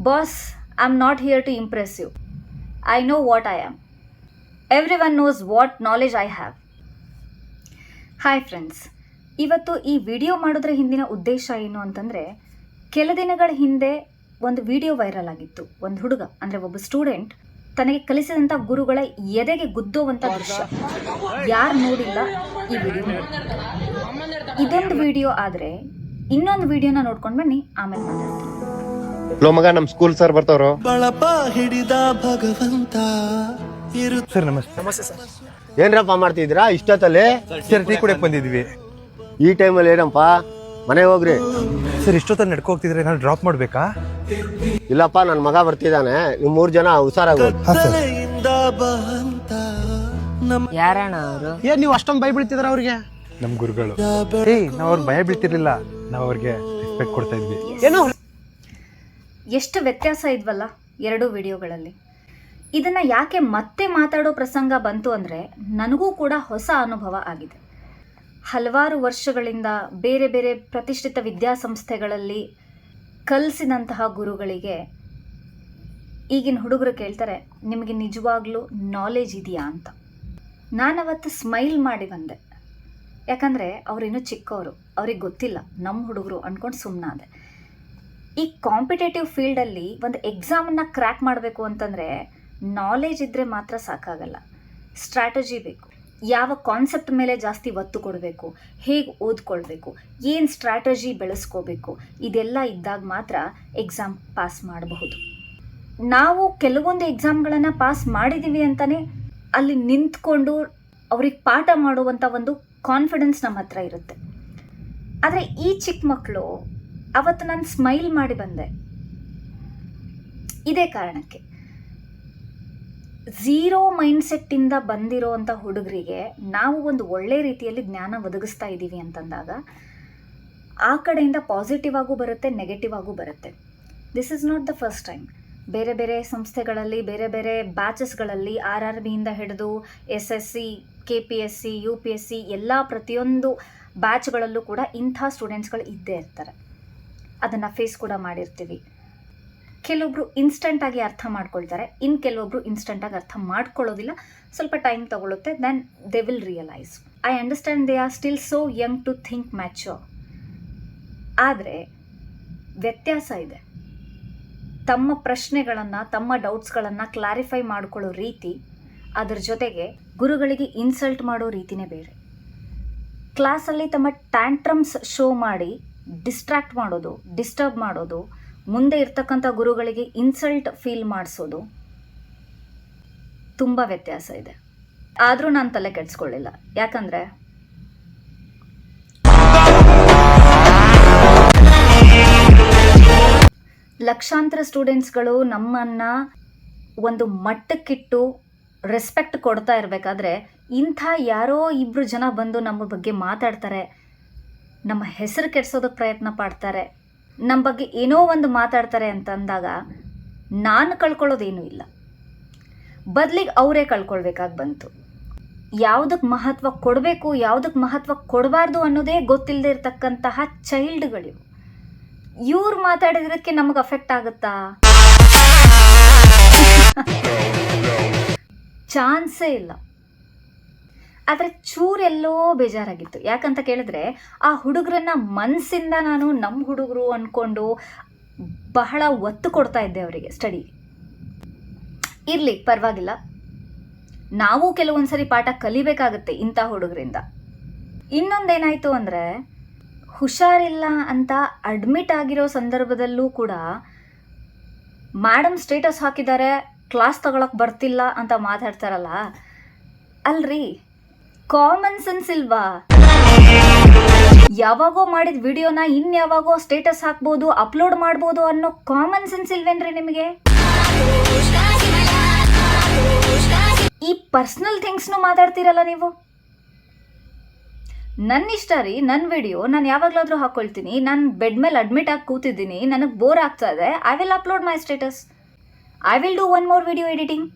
Boss, I'm not here to impress you. I know what I am. Everyone knows what knowledge I have. Hi friends, ಇವತ್ತು ಈ video ಮಾಡೋದ್ರ ಹಿಂದಿನ ಉದ್ದೇಶ ಏನು ಅಂತಂದರೆ, ಕೆಲ ದಿನಗಳ ಹಿಂದೆ ಒಂದು ವಿಡಿಯೋ ವೈರಲ್ ಆಗಿತ್ತು. ಒಂದು ಹುಡುಗ ಅಂದರೆ ಒಬ್ಬ ಸ್ಟೂಡೆಂಟ್ ತನಗೆ ಕಲಿಸಿದಂಥ ಗುರುಗಳ ಎದೆಗೆ ಗುದ್ದೋವಂಥ ದೃಶ್ಯ. ಯಾರು ನೋಡಿಲ್ಲ ಈ ವಿಡಿಯೋ ನೋಡಿ. ಇದೊಂದು ವಿಡಿಯೋ ಆದರೆ ಇನ್ನೊಂದು ವಿಡಿಯೋನ ನೋಡ್ಕೊಂಡು ಬನ್ನಿ, ಆಮೇಲೆ ಮಾತಾಡ್ತೀನಿ. ಮಗ ನಮ್ಮ ಸ್ಕೂಲ್ ಸರ್ ಬರ್ತಾವ್ರು. ಬಳಪ ಹಿಡಿದ ಭಗವಂತ ಸರ್ ನಮಸ್ತೆ. ಸರ್. ಏನ್ರಪ್ಪ ಮಾಡ್ತಿದ್ದೀರಾ ಇಷ್ಟೊತ್ತಲ್ಲಿ? ಸರ್ ಟೀ ಕುಡಿಯಕ್ಕೆ ಬಂದಿದ್ವಿ. ಈ ಟೈಮಲ್ಲಿ ಏನಪ್ಪ, ಮನೆ ಹೋಗ್ರಿ. ಸರ್ ಇಷ್ಟೊತ್ತಲ್ಲಿ ನಡ್ಕೊ ಹೋಗ್ತಿದ್ರೆ ನಾನು ಡ್ರಾಪ್ ಮಾಡ್ಬೇಕಾ? ಇಲ್ಲಪ್ಪ, ನನ್ನ ಮಗ ಬರ್ತಿದ್ದಾನೆ, ನೀವು 3 ಜನ ಹುಷಾರಾಗೋದು. ಯಾರಣ್ಣ ಅವರು? ಏನ್ ನೀವು ಅಷ್ಟೊಂದು ಭಯ ಬೀಳ್ತಿದ್ರ ಅವ್ರಿಗೆ? ನಮ್ ಗುರುಗಳು. ನಾವ್ ಅವ್ರಿಗೆ ಭಯ ಬೀಳ್ತಿರ್ಲಿಲ್ಲ, ನಾವ್ ಅವ್ರಿಗೆ ರೆಸ್ಪೆಕ್ಟ್ ಕೊಡ್ತಾ ಇದ್ವಿ. ಏನೋ ಎಷ್ಟು ವ್ಯತ್ಯಾಸ ಇದ್ವಲ್ಲ ಎರಡೂ ವಿಡಿಯೋಗಳಲ್ಲಿ. ಇದನ್ನು ಯಾಕೆ ಮತ್ತೆ ಮಾತಾಡೋ ಪ್ರಸಂಗ ಬಂತು ಅಂದರೆ, ನನಗೂ ಕೂಡ ಹೊಸ ಅನುಭವ ಆಗಿದೆ. ಹಲವಾರು ವರ್ಷಗಳಿಂದ ಬೇರೆ ಬೇರೆ ಪ್ರತಿಷ್ಠಿತ ವಿದ್ಯಾಸಂಸ್ಥೆಗಳಲ್ಲಿ ಕಲಿಸಿದಂತಹ ಗುರುಗಳಿಗೆ ಈಗಿನ ಹುಡುಗರು ಕೇಳ್ತಾರೆ, ನಿಮಗೆ ನಿಜವಾಗ್ಲೂ ನಾಲೆಜ್ ಇದೆಯಾ ಅಂತ. ನಾನವತ್ತು ಸ್ಮೈಲ್ ಮಾಡಿ ಬಂದೆ, ಯಾಕಂದರೆ ಅವರಿನ್ನೂ ಚಿಕ್ಕವರು, ಅವ್ರಿಗೆ ಗೊತ್ತಿಲ್ಲ, ನಮ್ಮ ಹುಡುಗರು ಅಂದ್ಕೊಂಡು ಸುಮ್ಮನಾದೆ. ಈ ಕಾಂಪಿಟೇಟಿವ್ ಫೀಲ್ಡಲ್ಲಿ ಒಂದು ಎಕ್ಸಾಮನ್ನು ಕ್ರ್ಯಾಕ್ ಮಾಡಬೇಕು ಅಂತಂದರೆ ನಾಲೆಜ್ ಇದ್ದರೆ ಮಾತ್ರ ಸಾಕಾಗಲ್ಲ, ಸ್ಟ್ರಾಟಜಿ ಬೇಕು. ಯಾವ ಕಾನ್ಸೆಪ್ಟ್ ಮೇಲೆ ಜಾಸ್ತಿ ಒತ್ತು ಕೊಡಬೇಕು, ಹೇಗೆ ಓದ್ಕೊಳ್ಬೇಕು, ಏನು ಸ್ಟ್ರಾಟಜಿ ಬೆಳೆಸ್ಕೋಬೇಕು, ಇದೆಲ್ಲ ಇದ್ದಾಗ ಮಾತ್ರ ಎಕ್ಸಾಮ್ ಪಾಸ್ ಮಾಡಬಹುದು. ನಾವು ಕೆಲವೊಂದು ಎಕ್ಸಾಮ್ಗಳನ್ನು ಪಾಸ್ ಮಾಡಿದ್ದೀವಿ ಅಂತಲೇ ಅಲ್ಲಿ ನಿಂತ್ಕೊಂಡು ಅವ್ರಿಗೆ ಪಾಠ ಮಾಡುವಂಥ ಒಂದು ಕಾನ್ಫಿಡೆನ್ಸ್ ನಮ್ಮ ಹತ್ರ ಇರುತ್ತೆ. ಆದರೆ ಈ ಚಿಕ್ಕ ಮಕ್ಕಳು, ಅವತ್ತು ನಾನು ಸ್ಮೈಲ್ ಮಾಡಿ ಬಂದೆ ಇದೇ ಕಾರಣಕ್ಕೆ. ಝೀರೋ ಮೈಂಡ್ಸೆಟ್ಟಿಂದ ಬಂದಿರೋವಂಥ ಹುಡುಗರಿಗೆ ನಾವು ಒಂದು ಒಳ್ಳೆ ರೀತಿಯಲ್ಲಿ ಜ್ಞಾನ ಒದಗಿಸ್ತಾ ಇದ್ದೀವಿ ಅಂತಂದಾಗ ಆ ಕಡೆಯಿಂದ ಪಾಸಿಟಿವ್ ಆಗೂ ಬರುತ್ತೆ, ನೆಗೆಟಿವ್ ಆಗೂ ಬರುತ್ತೆ. This is not the first time. ಬೇರೆ ಬೇರೆ ಸಂಸ್ಥೆಗಳಲ್ಲಿ, ಬೇರೆ ಬೇರೆ ಬ್ಯಾಚಸ್ಗಳಲ್ಲಿ, RRBಯಿಂದ ಹಿಡಿದು SSC, KPSC, UPSC ಎಲ್ಲ ಪ್ರತಿಯೊಂದು ಬ್ಯಾಚ್ಗಳಲ್ಲೂ ಕೂಡ ಇಂಥ ಸ್ಟೂಡೆಂಟ್ಸ್ಗಳು ಇದ್ದೇ ಇರ್ತಾರೆ. ಅದನ್ನು ಫೇಸ್ ಕೂಡ ಮಾಡಿರ್ತೀವಿ. ಕೆಲವೊಬ್ರು ಇನ್ಸ್ಟೆಂಟಾಗಿ ಅರ್ಥ ಮಾಡ್ಕೊಳ್ತಾರೆ, ಇನ್ನು ಕೆಲವೊಬ್ರು ಇನ್ಸ್ಟೆಂಟಾಗಿ ಅರ್ಥ ಮಾಡ್ಕೊಳ್ಳೋದಿಲ್ಲ, ಸ್ವಲ್ಪ ಟೈಮ್ ತಗೊಳುತ್ತೆ. Then they will realise. I understand they are still so young to think mature. ಆದರೆ ವ್ಯತ್ಯಾಸ ಇದೆ. ತಮ್ಮ ಪ್ರಶ್ನೆಗಳನ್ನು, ತಮ್ಮ ಡೌಟ್ಸ್ಗಳನ್ನು ಕ್ಲಾರಿಫೈ ಮಾಡ್ಕೊಳ್ಳೋ ರೀತಿ, ಅದರ ಜೊತೆಗೆ ಗುರುಗಳಿಗೆ ಇನ್ಸಲ್ಟ್ ಮಾಡೋ ರೀತಿನೇ ಬೇರೆ. ಕ್ಲಾಸಲ್ಲಿ ತಮ್ಮ ಟ್ಯಾಂಟ್ರಮ್ಸ್ ಶೋ ಮಾಡಿ ಡಿಸ್ಟ್ರ್ಯಾಕ್ಟ್ ಮಾಡೋದು, ಡಿಸ್ಟರ್ಬ್ ಮಾಡೋದು, ಮುಂದೆ ಇರ್ತಕ್ಕಂಥ ಗುರುಗಳಿಗೆ ಇನ್ಸಲ್ಟ್ ಫೀಲ್ ಮಾಡಿಸೋದು, ತುಂಬ ವ್ಯತ್ಯಾಸ ಇದೆ. ಆದರೂ ನಾನು ತಲೆ ಕೆಡಿಸ್ಕೊಳ್ಳಿಲ್ಲ, ಯಾಕಂದರೆ ಲಕ್ಷಾಂತರ ಸ್ಟೂಡೆಂಟ್ಸ್ಗಳು ನಮ್ಮನ್ನು ಒಂದು ಮಟ್ಟಕ್ಕಿಟ್ಟು ರೆಸ್ಪೆಕ್ಟ್ ಕೊಡ್ತಾ ಇರಬೇಕಾದ್ರೆ ಇಂಥ ಯಾರೋ 2 ಜನ ಬಂದು ನಮ್ಮ ಬಗ್ಗೆ ಮಾತಾಡ್ತಾರೆ, ನಮ್ಮ ಹೆಸರು ಕೆಡಿಸೋದಕ್ಕೆ ಪ್ರಯತ್ನ ಪಡ್ತಾರೆ, ನಮ್ಮ ಬಗ್ಗೆ ಏನೋ ಒಂದು ಮಾತಾಡ್ತಾರೆ ಅಂತಂದಾಗ ನಾನು ಕಳ್ಕೊಳ್ಳೋದೇನೂ ಇಲ್ಲ, ಬದಲಿಗೆ ಅವರೇ ಕಳ್ಕೊಳ್ಬೇಕಾಗಿ ಬಂತು. ಯಾವುದಕ್ಕೆ ಮಹತ್ವ ಕೊಡಬೇಕು, ಯಾವುದಕ್ಕೆ ಮಹತ್ವ ಕೊಡಬಾರ್ದು ಅನ್ನೋದೇ ಗೊತ್ತಿಲ್ಲದೆ ಇರತಕ್ಕಂತಹ ಚೈಲ್ಡ್ಗಳಿವು. ಇವ್ರು ಮಾತಾಡಿದ್ರಕ್ಕೆ ನಮಗೆ ಅಫೆಕ್ಟ್ ಆಗುತ್ತಾ? ಚಾನ್ಸೇ ಇಲ್ಲ. ಆದರೆ ಚೂರೆಲ್ಲೋ ಬೇಜಾರಾಗಿತ್ತು. ಯಾಕಂತ ಕೇಳಿದ್ರೆ, ಆ ಹುಡುಗರನ್ನ ಮನಸ್ಸಿಂದ ನಾನು ನಮ್ಮ ಹುಡುಗರು ಅಂದ್ಕೊಂಡು ಬಹಳ ಒತ್ತು ಕೊಡ್ತಾ ಇದ್ದೆ ಅವರಿಗೆ ಸ್ಟಡಿ. ಇರಲಿ, ಪರವಾಗಿಲ್ಲ, ನಾವು ಕೆಲವೊಂದ್ಸರಿ ಪಾಠ ಕಲಿಬೇಕಾಗತ್ತೆ ಇಂಥ ಹುಡುಗರಿಂದ. ಇನ್ನೊಂದೇನಾಯಿತು ಅಂದರೆ, ಹುಷಾರಿಲ್ಲ ಅಂತ ಅಡ್ಮಿಟ್ ಆಗಿರೋ ಸಂದರ್ಭದಲ್ಲೂ ಕೂಡ ಮೇಡಮ್ ಸ್ಟೇಟಸ್ ಹಾಕಿದ್ದಾರೆ, ಕ್ಲಾಸ್ ತಗೊಳಕ್ಕೆ ಬರ್ತಿಲ್ಲ ಅಂತ ಮಾತಾಡ್ತಾರಲ್ಲ, ಅಲ್ರಿ ಕಾಮನ್ ಸೆನ್ಸ್ ಇಲ್ವಾ? ಯಾವಾಗೋ ಮಾಡಿದ ವಿಡಿಯೋನ ಇನ್ಯಾವಾಗೋ ಸ್ಟೇಟಸ್ ಹಾಕ್ಬೋದು, ಅಪ್ಲೋಡ್ ಮಾಡ್ಬೋದು ಅನ್ನೋ ಕಾಮನ್ ಸೆನ್ಸ್ ಇಲ್ವೇನ್ರಿ ನಿಮಗೆ? ಈ ಪರ್ಸ್ನಲ್ ಥಿಂಗ್ಸ್ನು ಮಾತಾಡ್ತೀರಲ್ಲ ನೀವು. ನನ್ನ ಇಷ್ಟ ರೀ, ನನ್ನ ವಿಡಿಯೋ ನಾನು ಯಾವಾಗಲಾದರೂ ಹಾಕ್ಕೊಳ್ತೀನಿ. ನಾನು ಬೆಡ್ ಮೇಲೆ ಅಡ್ಮಿಟ್ ಆಗಿ ಕೂತಿದ್ದೀನಿ, ನನಗೆ ಬೋರ್ ಆಗ್ತಾ ಇದೆ, I will upload my status, I will do 1 more video editing.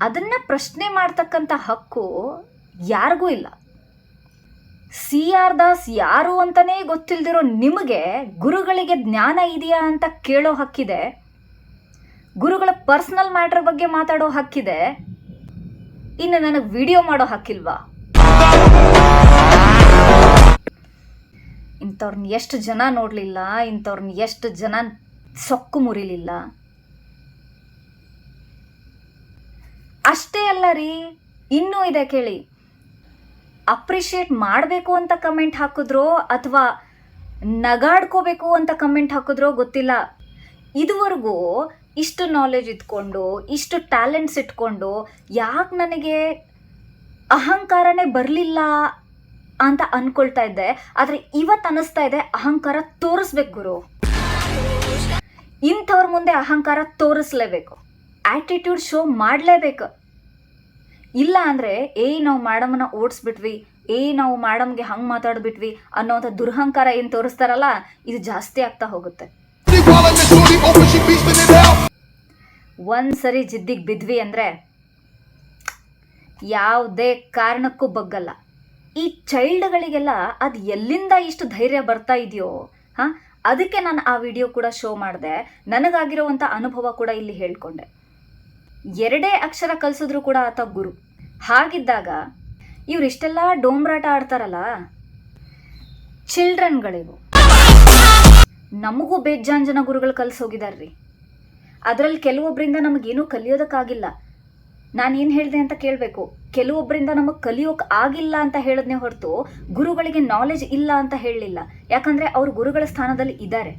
ಅದನ್ನು ಪ್ರಶ್ನೆ ಮಾಡ್ತಕ್ಕಂಥ ಹಕ್ಕು ಯಾರಿಗೂ ಇಲ್ಲ. CR ದಾಸ್ ಯಾರು ಅಂತಾನೇ ಗೊತ್ತಿಲ್ದಿರೋ ನಿಮಗೆ ಗುರುಗಳಿಗೆ ಜ್ಞಾನ ಇದೆಯಾ ಅಂತ ಕೇಳೋ ಹಕ್ಕಿದೆ, ಗುರುಗಳ ಪರ್ಸನಲ್ ಮ್ಯಾಟರ್ ಬಗ್ಗೆ ಮಾತಾಡೋ ಹಕ್ಕಿದೆ, ಇನ್ನು ನನಗೆ ವಿಡಿಯೋ ಮಾಡೋ ಹಕ್ಕಿಲ್ವಾ? ಇಂಥವ್ರನ್ನ ಎಷ್ಟು ಜನ ನೋಡಲಿಲ್ಲ, ಇಂಥವ್ರನ್ನ ಎಷ್ಟು ಜನ ಸೊಕ್ಕು ಮುರಿಲಿಲ್ಲ. ಅಷ್ಟೇ ಅಲ್ಲ ರೀ, ಇನ್ನೂ ಇದೆ ಕೇಳಿ. ಅಪ್ರಿಷಿಯೇಟ್ ಮಾಡಬೇಕು ಅಂತ ಕಮೆಂಟ್ ಹಾಕಿದ್ರೋ ಅಥವಾ ನಗಾಡ್ಕೋಬೇಕು ಅಂತ ಕಮೆಂಟ್ ಹಾಕಿದ್ರೋ ಗೊತ್ತಿಲ್ಲ, ಇದುವರೆಗೂ ಇಷ್ಟು ನಾಲೆಜ್ ಇಟ್ಕೊಂಡು, ಇಷ್ಟು ಟ್ಯಾಲೆಂಟ್ಸ್ ಇಟ್ಕೊಂಡು ಯಾಕೆ ನನಗೆ ಅಹಂಕಾರನೇ ಬರಲಿಲ್ಲ ಅಂತ ಅಂದ್ಕೊಳ್ತಾ ಇದ್ದೆ. ಆದರೆ ಇವತ್ತು ಅನ್ನಿಸ್ತಾ ಇದೆ ಅಹಂಕಾರ ತೋರಿಸ್ಬೇಕು ಗುರು. ಇಂಥವ್ರ ಮುಂದೆ ಅಹಂಕಾರ ತೋರಿಸ್ಲೇಬೇಕು, ಆ್ಯಟಿಟ್ಯೂಡ್ ಶೋ ಮಾಡಲೇಬೇಕು. ಇಲ್ಲ ಅಂದರೆ ನಾವು ಮೇಡಮನ್ನ ಓಡಿಸ್ಬಿಟ್ವಿ, ನಾವು ಮೇಡಮ್ಗೆ ಹಂಗೆ ಮಾತಾಡ್ಬಿಟ್ವಿ ಅನ್ನೋಂಥ ದುರಹಂಕಾರ ಏನು ತೋರಿಸ್ತಾರಲ್ಲ, ಇದು ಜಾಸ್ತಿ ಆಗ್ತಾ ಹೋಗುತ್ತೆ. ಒಂದ್ಸರಿ ಜಿದ್ದಿಗೆ ಬಿದ್ವಿ ಅಂದರೆ ಯಾವುದೇ ಕಾರಣಕ್ಕೂ ಬಗ್ಗಲ್ಲ. ಈ ಚೈಲ್ಡ್ಗಳಿಗೆಲ್ಲ ಅದು ಎಲ್ಲಿಂದ ಇಷ್ಟು ಧೈರ್ಯ ಬರ್ತಾ ಇದೆಯೋ, ಅದಕ್ಕೆ ನಾನು ಆ ವಿಡಿಯೋ ಕೂಡ ಶೋ ಮಾಡಿದೆ. ನನಗಾಗಿರುವಂಥ ಅನುಭವ ಕೂಡ ಇಲ್ಲಿ ಹೇಳ್ಕೊಂಡೆ. 2 ಅಕ್ಷರ ಕಲಿಸಿದ್ರು ಕೂಡ ಆತ ಗುರು. ಹಾಗಿದ್ದಾಗ ಇವರಿಷ್ಟೆಲ್ಲ ಡೋಂಬ್ರಾಟ ಆಡ್ತಾರಲ್ಲ, ಚಿಲ್ಡ್ರನ್ಗಳಿವು. ನಮಗೂ ಬೇಜಾನ್ ಜನ ಗುರುಗಳು ಕಲಿಸೋಗಿದಾರ್ರಿ. ಅದರಲ್ಲಿ ಕೆಲವೊಬ್ಬರಿಂದ ನಮಗೇನೂ ಕಲಿಯೋದಕ್ಕಾಗಿಲ್ಲ. ನಾನೇನು ಹೇಳಿದೆ ಅಂತ ಕೇಳಬೇಕು. ಕೆಲವೊಬ್ಬರಿಂದ ನಮಗೆ ಕಲಿಯೋಕೆ ಆಗಿಲ್ಲ ಅಂತ ಹೇಳಿದ್ನೇ ಹೊರತು ಗುರುಗಳಿಗೆ ನಾಲೆಜ್ ಇಲ್ಲ ಅಂತ ಹೇಳಲಿಲ್ಲ. ಯಾಕಂದರೆ ಅವರು ಗುರುಗಳ ಸ್ಥಾನದಲ್ಲಿ ಇದ್ದಾರೆ.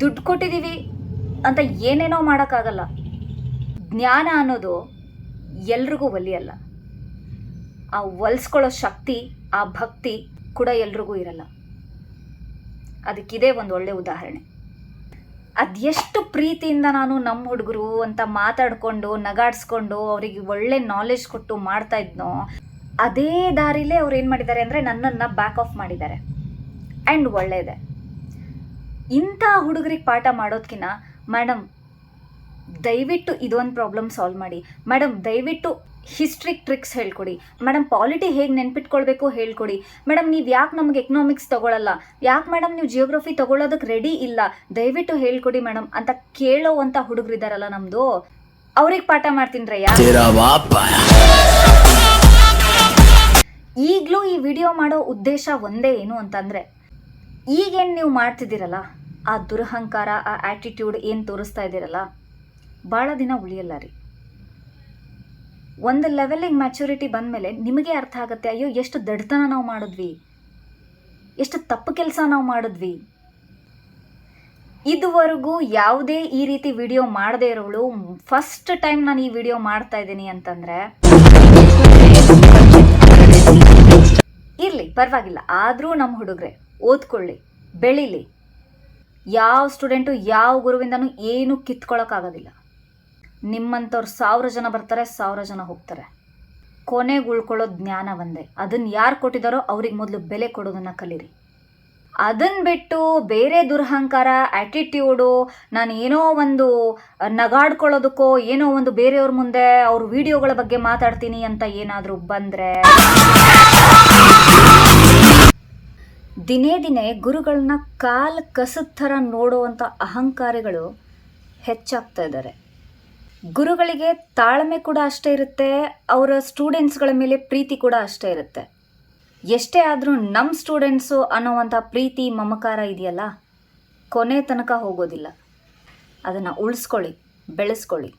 ದುಡ್ಡು ಕೊಟ್ಟಿದ್ದೀವಿ ಅಂತ ಏನೇನೋ ಮಾಡೋಕ್ಕಾಗಲ್ಲ. ಜ್ಞಾನ ಅನ್ನೋದು ಎಲ್ರಿಗೂ ಒಲಿಯಲ್ಲ. ಆ ಒಲಿಸ್ಕೊಳ್ಳೋ ಶಕ್ತಿ, ಆ ಭಕ್ತಿ ಕೂಡ ಎಲ್ರಿಗೂ ಇರಲ್ಲ. ಅದಕ್ಕಿದೆ ಒಂದು ಒಳ್ಳೆ ಉದಾಹರಣೆ. ಅದೆಷ್ಟು ಪ್ರೀತಿಯಿಂದ ನಾನು ನಮ್ಮ ಹುಡುಗರು ಅಂತ ಮಾತಾಡಿಕೊಂಡು ನಗಾಡಿಸ್ಕೊಂಡು ಅವರಿಗೆ ಒಳ್ಳೆ ನಾಲೆಜ್ ಕೊಟ್ಟು ಮಾಡ್ತಾ ಇದ್ನೋ, ಅದೇ ದಾರಿಲೇ ಅವ್ರು ಏನು ಮಾಡಿದ್ದಾರೆ ಅಂದರೆ ನನ್ನನ್ನು ಬ್ಯಾಕ್ ಆಫ್ ಮಾಡಿದ್ದಾರೆ. ಆ್ಯಂಡ್ ಒಳ್ಳೆಯದೆ. ಇಂಥ ಹುಡುಗರಿಗೆ ಪಾಠ ಮಾಡೋದಕ್ಕಿಂತ, ಮೇಡಮ್ ದಯವಿಟ್ಟು ಇದೊಂದು ಪ್ರಾಬ್ಲಮ್ ಸಾಲ್ವ್ ಮಾಡಿ, ಮೇಡಮ್ ದಯವಿಟ್ಟು ಹಿಸ್ಟ್ರಿ ಟ್ರಿಕ್ಸ್ ಹೇಳ್ಕೊಡಿ, ಮೇಡಮ್ ಪಾಲಿಟಿ ಹೇಗೆ ನೆನ್ಪಿಟ್ಕೊಳ್ಬೇಕು ಹೇಳ್ಕೊಡಿ, ಮೇಡಮ್ ನೀವು ಯಾಕೆ ನಮಗೆ ಎಕನಾಮಿಕ್ಸ್ ತೊಗೊಳ್ಳಲ್ಲ, ಯಾಕೆ ಮೇಡಮ್ ನೀವು ಜಿಯೋಗ್ರಫಿ ತೊಗೊಳ್ಳೋದಕ್ಕೆ ರೆಡಿ ಇಲ್ಲ, ದಯವಿಟ್ಟು ಹೇಳ್ಕೊಡಿ ಮೇಡಮ್ ಅಂತ ಕೇಳೋವಂಥ ಹುಡುಗರಿದ್ದಾರಲ್ಲ ನಮ್ಮದು, ಅವ್ರಿಗೆ ಪಾಠ ಮಾಡ್ತೀನಿ ರಯ್ಯ. ಈಗಲೂ ಈ ವಿಡಿಯೋ ಮಾಡೋ ಉದ್ದೇಶ ಒಂದೇ ಏನು ಅಂತಂದರೆ, ಈಗೇನು ನೀವು ಮಾಡ್ತಿದ್ದೀರಲ್ಲ, ಆ ದುರಹಂಕಾರ, ಆ ಆ್ಯಟಿಟ್ಯೂಡ್ ಏನು ತೋರಿಸ್ತಾ ಇದ್ದೀರಲ್ಲ, ಭಾಳ ದಿನ ಉಳಿಯಲ್ಲ ರೀ. ಒಂದು ಲೆವೆಲಿಗೆ ಮ್ಯಾಚುರಿಟಿ ಬಂದಮೇಲೆ ನಿಮಗೆ ಅರ್ಥ ಆಗುತ್ತೆ, ಅಯ್ಯೋ ಎಷ್ಟು ದಡ್ತನ ನಾವು ಮಾಡಿದ್ವಿ, ಎಷ್ಟು ತಪ್ಪು ಕೆಲಸ ನಾವು ಮಾಡಿದ್ವಿ. ಇದುವರೆಗೂ ಯಾವುದೇ ಈ ರೀತಿ ವಿಡಿಯೋ ಮಾಡದೇ ಇರೋಳು ಫಸ್ಟ್ ಟೈಮ್ ನಾನು ಈ ವಿಡಿಯೋ ಮಾಡ್ತಾ ಇದ್ದೀನಿ ಅಂತಂದರೆ ಇರಲಿ, ಪರವಾಗಿಲ್ಲ. ಆದರೂ ನಮ್ಮ ಹುಡುಗರೆ ಓದ್ಕೊಳ್ಳಿ, ಬೆಳೀಲಿ. ಯಾವ ಸ್ಟೂಡೆಂಟು ಯಾವ ಗುರುವಿಂದನೂ ಏನೂ ಕಿತ್ಕೊಳ್ಳೋಕ್ಕಾಗೋದಿಲ್ಲ. ನಿಮ್ಮಂಥವ್ರು 1000 ಜನ ಬರ್ತಾರೆ, 1000 ಜನ ಹೋಗ್ತಾರೆ. ಕೊನೆಗೆ ಉಳ್ಕೊಳ್ಳೋ ಜ್ಞಾನ ಒಂದೇ. ಅದನ್ನು ಯಾರು ಕೊಟ್ಟಿದ್ದಾರೋ ಅವ್ರಿಗೆ ಮೊದಲು ಬೆಲೆ ಕೊಡೋದನ್ನು ಕಲೀರಿ. ಅದನ್ನು ಬಿಟ್ಟು ಬೇರೆ ದುರಹಂಕಾರ, ಆ್ಯಟಿಟ್ಯೂಡು, ನಾನು ಏನೋ ಒಂದು ನಗಾಡ್ಕೊಳ್ಳೋದಕ್ಕೋ ಏನೋ ಒಂದು ಬೇರೆಯವ್ರ ಮುಂದೆ ಅವ್ರ ವಿಡಿಯೋಗಳ ಬಗ್ಗೆ ಮಾತಾಡ್ತೀನಿ ಅಂತ ಏನಾದರೂ ಬಂದರೆ, ದಿನೇ ದಿನೇ ಗುರುಗಳನ್ನ ಕಾಲು ಕಸದ ಥರ ನೋಡುವಂಥ ಅಹಂಕಾರಿಗಳು ಹೆಚ್ಚಾಗ್ತಾ ಇದ್ದಾರೆ. ಗುರುಗಳಿಗೆ ತಾಳ್ಮೆ ಕೂಡ ಅಷ್ಟೇ ಇರುತ್ತೆ, ಅವರ ಸ್ಟೂಡೆಂಟ್ಸ್ಗಳ ಮೇಲೆ ಪ್ರೀತಿ ಕೂಡ ಅಷ್ಟೇ ಇರುತ್ತೆ. ಎಷ್ಟೇ ಆದರೂ ನಮ್ಮ ಸ್ಟೂಡೆಂಟ್ಸು ಅನ್ನೋವಂಥ ಪ್ರೀತಿ ಮಮಕಾರ ಇದೆಯಲ್ಲ, ಕೊನೆ ತನಕ ಹೋಗೋದಿಲ್ಲ. ಅದನ್ನು ಉಳಿಸ್ಕೊಳ್ಳಿ, ಬೆಳೆಸ್ಕೊಳ್ಳಿ.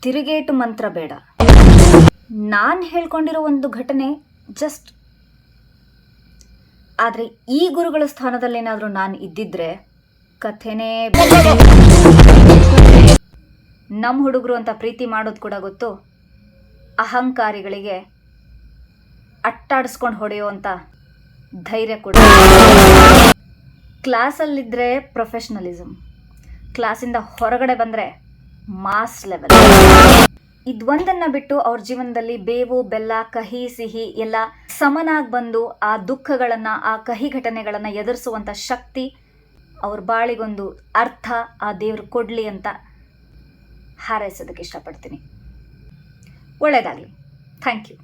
ತಿರುಗೇಟು ಮಂತ್ರ ಬೇಡ. ನಾನು ಹೇಳ್ಕೊಂಡಿರೋ ಒಂದು ಘಟನೆ ಜಸ್ಟ್. ಆದರೆ ಈ ಗುರುಗಳ ಸ್ಥಾನದಲ್ಲಿ ಏನಾದರೂ ನಾನು ಇದ್ದಿದ್ರೆ ಕಥೆನೇ. ನಮ್ಮ ಹುಡುಗರು ಅಂತ ಪ್ರೀತಿ ಮಾಡೋದು ಕೂಡ ಗೊತ್ತು, ಅಹಂಕಾರಿಗಳಿಗೆ ಅಟ್ಟಾಡಿಸ್ಕೊಂಡು ಹೊಡೆಯುವಂಥ ಧೈರ್ಯ ಕೂಡ. ಕ್ಲಾಸಲ್ಲಿದ್ದರೆ ಪ್ರೊಫೆಷ್ನಲಿಸಮ್, ಕ್ಲಾಸಿಂದ ಹೊರಗಡೆ ಬಂದರೆ ಮಾಸ್ ಲೆವೆಲ್. ಇದೊಂದನ್ನು ಬಿಟ್ಟು ಅವ್ರ ಜೀವನದಲ್ಲಿ ಬೇವು ಬೆಲ್ಲ, ಕಹಿ ಸಿಹಿ ಎಲ್ಲ ಸಮನಾಗಿ ಬಂದು ಆ ದುಃಖಗಳನ್ನು, ಆ ಕಹಿ ಘಟನೆಗಳನ್ನು ಎದುರಿಸುವಂಥ ಶಕ್ತಿ, ಅವ್ರ ಬಾಳಿಗೊಂದು ಅರ್ಥ ಆ ದೇವ್ರು ಕೊಡಲಿ ಅಂತ ಹಾರೈಸೋದಕ್ಕೆ ಇಷ್ಟಪಡ್ತೀನಿ. ಒಳ್ಳೆಯದಾಗಲಿ. Thank you.